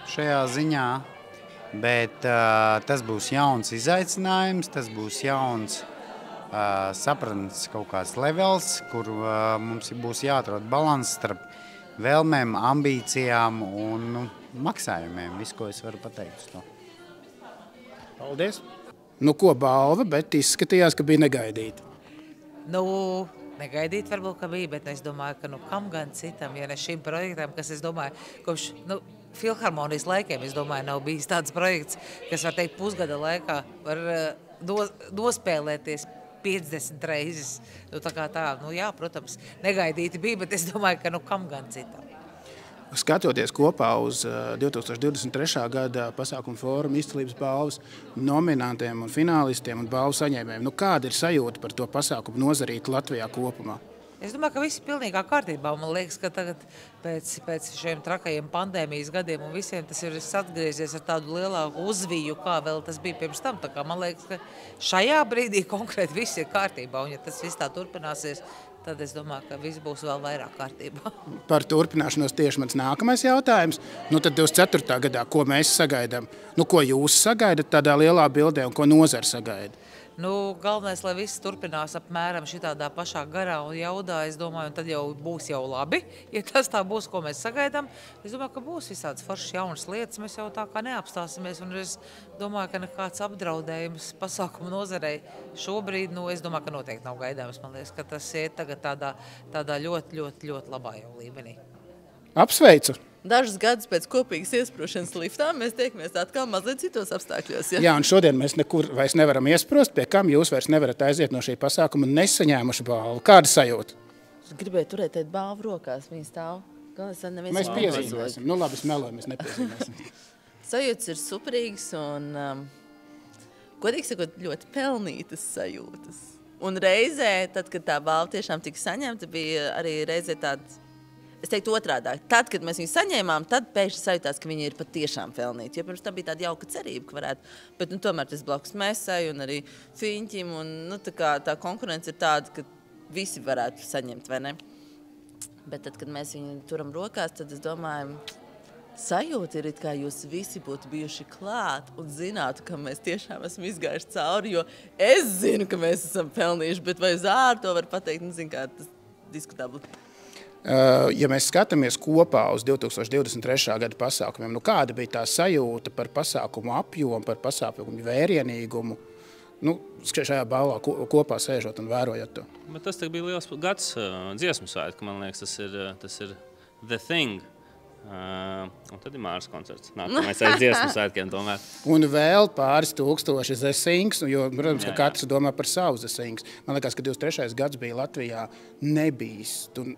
šajā ziņā, bet tas būs jauns izaicinājums, tas būs jauns sapratnes kaut kāds levels, kur mums būs jāatrod balans starp vēlmēm, ambīcijām un maksājumiem. Visu, ko es varu pateikt uz to. Paldies! Nu, ko balva, bet izskatījās, ka bija negaidīta. Nu, negaidīt varbūt, ka bija, bet es domāju, ka kam gan citam, ja ne šim projektam, kas, es domāju, kopš filharmonijas laikiem, es domāju, nav bijis tāds projekts, kas, var teikt, pusgada laikā var nospēlēties 50 reizes. Nu, jā, protams, negaidīti bija, bet es domāju, ka kam gan citam. Skatoties kopā uz 2023. gada pasākumu fórumu izcilības balvas nominantiem un finālistiem un balvu saņēmējiem, kāda ir sajūta par to pasākumu nozarīt Latvijā kopumā? Es domāju, ka viss ir pilnīgā kārtībā. Man liekas, ka tagad pēc šiem trakajiem pandēmijas gadiem un visiem tas ir atgriezies ar tādu lielāku uzviju, kā vēl tas bija pirms tam. Tā kā man liekas, ka šajā brīdī konkrēti viss ir kārtībā. Un ja tas viss tā turpināsies, tad es domāju, ka viss būs vēl vairāk kārtībā. Par turpināšanos tieši mans nākamais jautājums. Tad 24. gadā, ko mēs sagaidām? Ko jūs sagaidat tādā lielā bildē un ko nozara sagaida? Galvenais, lai viss turpinās apmēram šitādā pašā garā un jaudā, es domāju, un tad jau būs jau labi, ja tas tā būs, ko mēs sagaidām. Es domāju, ka būs visādas foršas jaunas lietas, mēs jau tā kā neapstāsimies, un es domāju, ka nekāds apdraudējums pasākumu nozarei šobrīd, es domāju, ka noteikti nav gaidāms. Man liekas, ka tas ir tagad tādā ļoti, ļoti, ļoti labā jau līmenī. Apsveicu! Dažus gadus pēc kopīgas iesprūšanas liftā mēs tiekamies atkal mazliet citos apstākļos. Ja? Jā, un šodien mēs nekur vairs nevaram iesprost, pie kam jūs vairs nevarat aiziet no šī pasākuma nesaņēmuši balvu. Kāda sajūta? Es gribēju turēt balvu rokās, viņa stāv. Mēs piezīmēsim. Labi, es meloju, mēs nepiezīmēsim. Sajūtas ir superīgas un, godīgi sakot, ļoti pelnītas sajūtas. Un reizē, tad, kad tā balva tiešām tika saņemta, bija arī reizē tāda, es teiktu otrādāk. Tad, kad mēs viņu saņēmām, tad pēkšņi sajūtās, ka viņi ir patiešām pelnīti. Jo pirms tam bija tāda jauka cerība, ka varētu. Bet tomēr tas blakus Mēsai un arī Fiņķim. Un, tā konkurence ir tāda, ka visi varētu saņemt, vai ne? Bet tad, kad mēs viņu turam rokās, tad es domāju, sajūta ir, kā jūs visi būtu bijuši klāt un zinātu, ka mēs tiešām esam izgājuši cauri. Jo es zinu, ka mēs esam pelnījuši, bet vai uz ārā to var pateikt, kā tas diskutabli. Ja mēs skatāmies kopā uz 2023. Gada pasākumiem, kāda bija tā sajūta par pasākumu apjomu, par pasākumu vērienīgumu, šajā balvā kopā sēžot un vērojot to? Bet tas bija liels gads dziesmu svētku, man liekas, tas ir The Thing. Un tad ir Māras koncerts. Nākamais aiz dziesmu svētkiem tomēr. Un vēl pāris tūkstoši The Things, jo, protams, ka katrs domā par savu The Things. Man liekas, ka 23. gads bija Latvijā nebijis.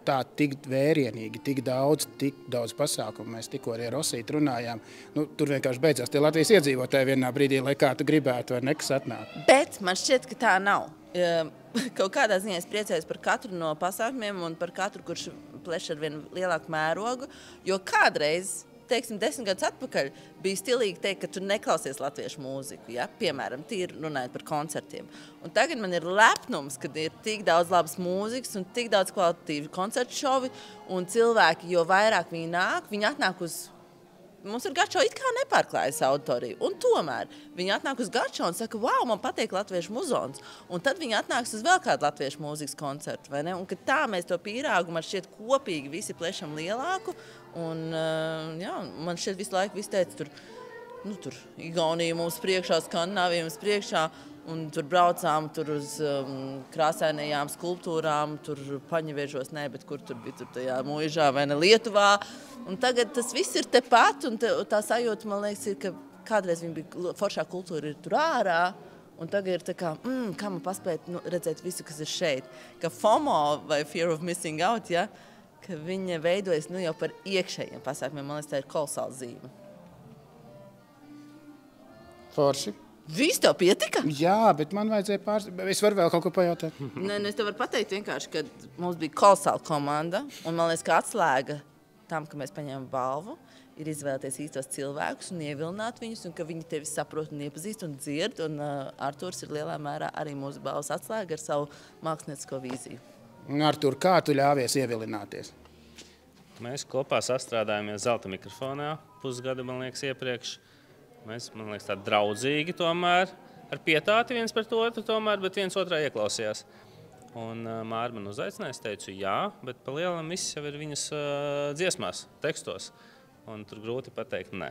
Tā tik vērienīgi, tik daudz pasākumu. Mēs tikko arī ar Rosītu runājām. Tur vienkārši beidzās tie Latvijas iedzīvotāji vienā brīdī, lai kā tu gribētu, vai nekas atnāk. Bet man šķiet, ka tā nav. Kaut kādā ziņā es priecājos par katru no pasākumiem un par katru, kurš pleš ar vien lielāku mērogu, jo kādreiz, teiksim, 10 gadus atpakaļ, bija stilīgi teikt, ka tu neklausies latviešu mūziku, ja? Piemēram, tīri runājot par koncertiem. Un tagad man ir lepnums, kad ir tik daudz labas mūzikas un tik daudz kvalitatīvi koncertu šovi, un cilvēki, jo vairāk viņi nāk, viņi atnāk uz... Mums ir gačo it kā nepārklājas auditoriju, un tomēr viņi atnāk uz gačo un saka, wow, man patīk latviešu muzons, un tad viņi atnāks uz vēl kādu latviešu mūzikas koncertu, vai ne? Un kad tā mēs to pīrāgu, man šķiet kopīgi visi plešam lielāku, un jā, man šķiet visu laiku visi teica, tur Igaunija mums priekšā, Skandināvija mums priekšā, un tur braucām uz krāsainajām skulptūrām, tur Paņevežos, bet kur tur bija tur tajā Muižā vai ne Lietuvā. Un tagad tas viss ir tepat, un tā sajūta, man liekas, ir, ka kādreiz viņa bija foršā kultūra ir tur ārā, un tagad ir tā kā, kā man paspēt redzēt visu, kas ir šeit. Ka FOMO vai Fear of Missing Out, ja, ka viņa veidojas jau par iekšējiem pasākumiem, man liekas, tā ir kolosāla zīme. Forši. Viss tev pietika? Jā, bet man vajadzēja Es varu vēl kaut ko pajautāt? Es tev varu pateikt vienkārši, ka mums bija kolosāla komanda, un man liekas, ka atslēga tam, ka mēs paņēmām balvu, ir izvēlēties īstos cilvēkus un ievilināt viņus, un ka viņi tevi saprot un iepazīst un dzird, un Arturs ir lielā mērā arī mūsu balvas atslēga ar savu māksliniecisko vīziju. Artur, kā tu ļāvies ievilināties? Mēs kopā sastrādājāmies zelta mikrofonā pusgadu, man liekas, iepriekš. Mēs, man liekas, tā draudzīgi tomēr, ar pietāti viens pret otru tomēr, bet viens otrā ieklausījās. Un Māra man uzaicināja, es teicu jā, bet pa lielam viss jau ir viņas dziesmās, tekstos, un tur grūti pateikt nē.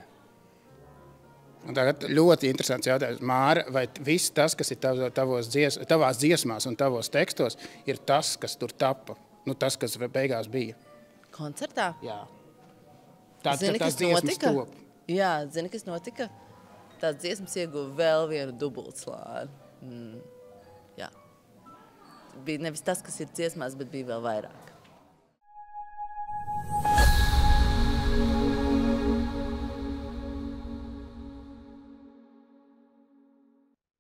Un tagad ļoti interesants jautājums. Māra, vai viss tas, kas ir tavās dziesmās un tavos tekstos, ir tas, kas tur tapa? Tas, kas beigās bija? Koncertā? Jā. Zini, kas notika? Jā, zini, kas notika? Tās dziesmas ieguva vēl vienu dubultslāni. Jā. Bija nevis tas, kas ir dziesmās, bet bija vēl vairāk.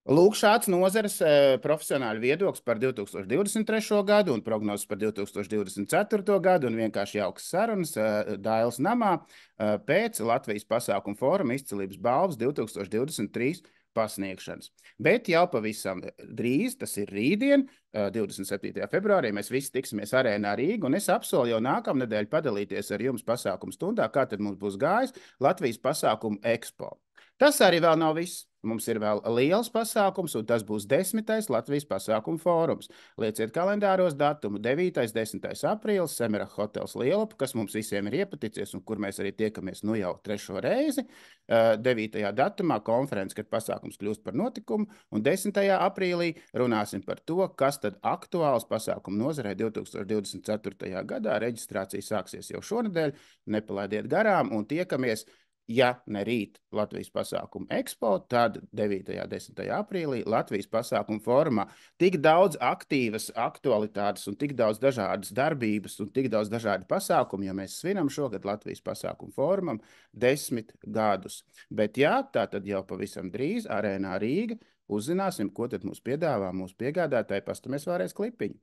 Lūk, šāds nozares profesionāļu viedoklis par 2023. gadu un prognozes par 2024. gadu un vienkārši jaukas sarunas Dailes namā pēc Latvijas pasākumu fóruma izcilības balvas 2023 pasniegšanas. Bet jau pavisam drīz, tas ir rītdien, 27. februārī, mēs visi tiksimies Arēnā Rīga, un es apsolu jau nākamnedēļ padalīties ar jums pasākumu stundā, kā tad mums būs gājis Latvijas pasākumu Expo. Tas arī vēl nav viss. Mums ir vēl liels pasākums, un tas būs 10. Latvijas pasākumu fórums. Lieciet kalendāros datumu 9. 10. aprīlis, Semera hotels Lielupa, kas mums visiem ir iepaticies, un kur mēs arī tiekamies jau 3. reizi. 9. datumā konferences, kad pasākums kļūst par notikumu, un 10. aprīlī runāsim par to, kas tad aktuāls pasākumu nozarē 2024. gadā. Reģistrācija sāksies jau šonedēļ, nepalaidiet garām, un tiekamies. Ja ne rīt Latvijas pasākumu Expo, tad 9. 10. aprīlī Latvijas pasākumu fórumā. Tik daudz aktīvas aktualitātes un tik daudz dažādas darbības un tik daudz dažādi pasākumi, jo mēs svinam šogad Latvijas pasākumu fórumam 10 gadus. Bet jā, tā tad jau pavisam drīz Arēnā Rīga uzzināsim, ko tad mums piedāvā mūsu piegādātāji. Pastamies vēlreiz klipiņu.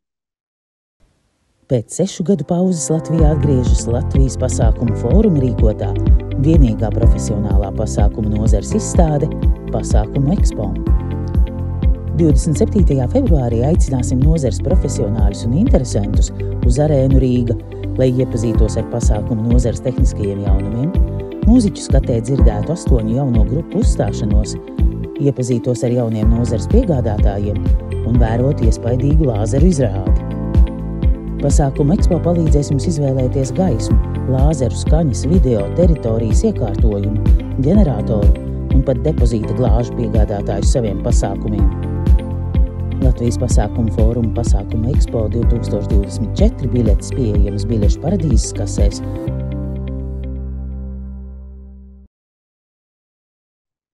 Pēc 6 gadu pauzes Latvijā atgriežas Latvijas pasākumu fóruma rīkotā vienīgā profesionālā pasākumu nozares izstāde Pasākumu Expo. 27. februārī aicināsim nozares profesionāļus un interesantus uz Arēnu Rīga, lai iepazītos ar pasākumu nozares tehniskajiem jaunumiem, mūziķu skatē dzirdētu 8 jauno grupu uzstāšanos, iepazītos ar jauniem nozares piegādātājiem un vērotu iespaidīgu lāzeru izrādi. Pasākuma Expo palīdzēs jums izvēlēties gaismu, lāzeru skaņas, video, teritorijas iekārtojumu, ģeneratoru un pat depozīta glāžu piegādātājus saviem pasākumiem. Latvijas pasākumu fóruma Pasākuma Expo 2024 biļetes pieejamas biļešu paradīzes kasēs.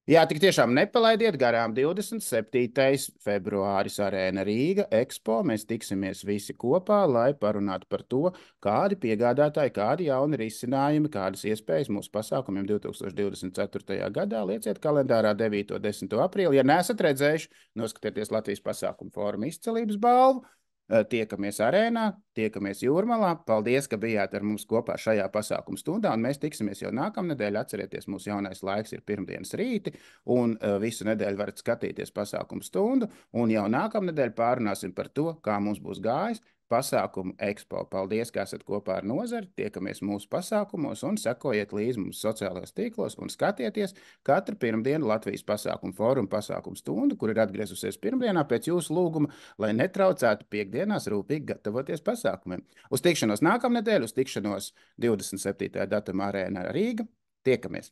Jā, tik tiešām nepalaidiet garām 27. februāris Arēna Rīga Expo. Mēs tiksimies visi kopā, lai parunātu par to, kādi piegādātāji, kādi jauni risinājumi, kādas iespējas mūsu pasākumiem 2024. gadā. Lieciet kalendārā 9. un 10. aprīli. Ja neesat redzējuši, noskatieties Latvijas pasākumu fóruma izcelības balvu. Tiekamies arēnā, tiekamies Jūrmalā. Paldies, ka bijāt ar mums kopā šajā pasākuma stundā, un mēs tiksimies jau nākamnedēļ. Atcerieties, mūsu jaunais laiks ir pirmdienas rīti, un visu nedēļu varat skatīties pasākumu stundu, un jau nākamnedēļ pārunāsim par to, kā mums būs gājis Pasākumu Expo. Paldies, ka esat kopā ar nozari, tiekamies mūsu pasākumos un sekojiet līdzi mums sociālajos tīklos un skatieties katru pirmdienu Latvijas pasākumu fórumu pasākumu stundu, kur ir atgriezusies pirmdienā pēc jūsu lūguma, lai netraucētu piekdienās rūpīgi gatavoties pasākumiem. Uz tikšanos nākamnedēļ, uz tikšanos 27. datumā Arēnā Rīga. Tiekamies!